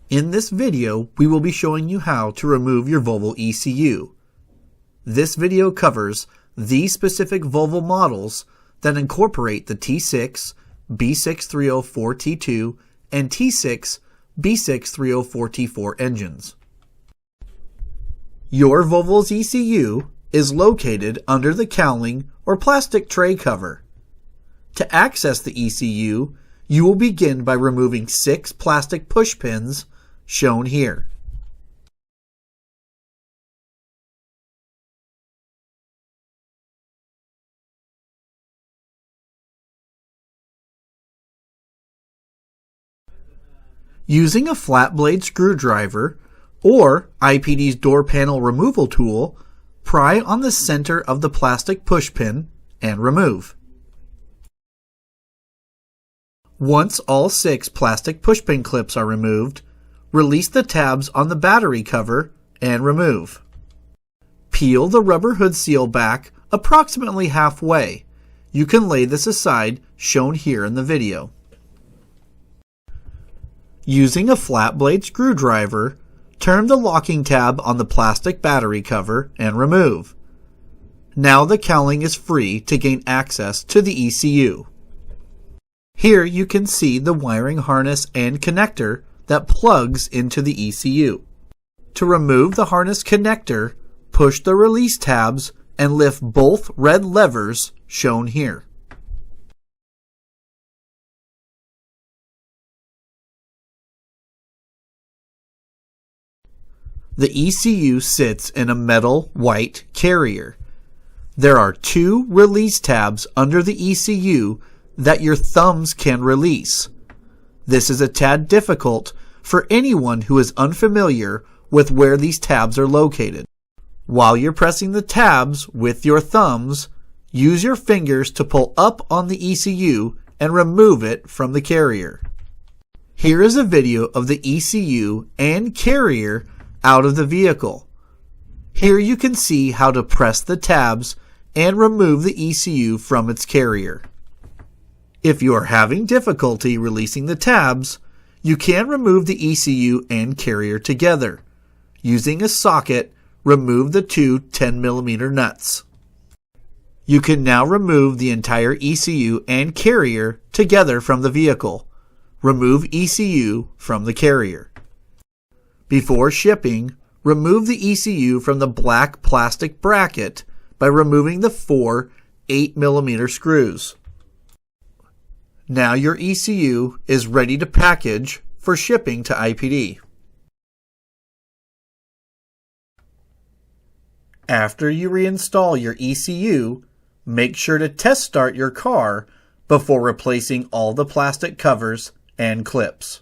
In this video, we will be showing you how to remove your Volvo ECU. This video covers these specific Volvo models that incorporate the T6, B6304T2 and T6, B6304T4 engines. Your Volvo's ECU is located under the cowling or plastic tray cover. To access the ECU, you will begin by removing 6 plastic push pins shown here. Using a flat blade screwdriver or IPD's door panel removal tool, pry on the center of the plastic push pin and remove. Once all 6 plastic push pin clips are removed, release the tabs on the battery cover and remove. Peel the rubber hood seal back approximately halfway. You can lay this aside, shown here in the video. Using a flat blade screwdriver, turn the locking tab on the plastic battery cover and remove. Now the cowling is free to gain access to the ECU. Here you can see the wiring harness and connector that plugs into the ECU. To remove the harness connector, push the release tabs and lift both red levers shown here. The ECU sits in a metal white carrier. There are 2 release tabs under the ECU that your thumbs can release. This is a tad difficult for anyone who is unfamiliar with where these tabs are located. While you're pressing the tabs with your thumbs, use your fingers to pull up on the ECU and remove it from the carrier. Here is a video of the ECU and carrier out of the vehicle. Here you can see how to press the tabs and remove the ECU from its carrier. If you are having difficulty releasing the tabs, you can remove the ECU and carrier together. Using a socket, remove the 2 10mm nuts. You can now remove the entire ECU and carrier together from the vehicle. Remove ECU from the carrier. Before shipping, remove the ECU from the black plastic bracket by removing the 4 8mm screws. Now your ECU is ready to package for shipping to IPD. After you reinstall your ECU, make sure to test start your car before replacing all the plastic covers and clips.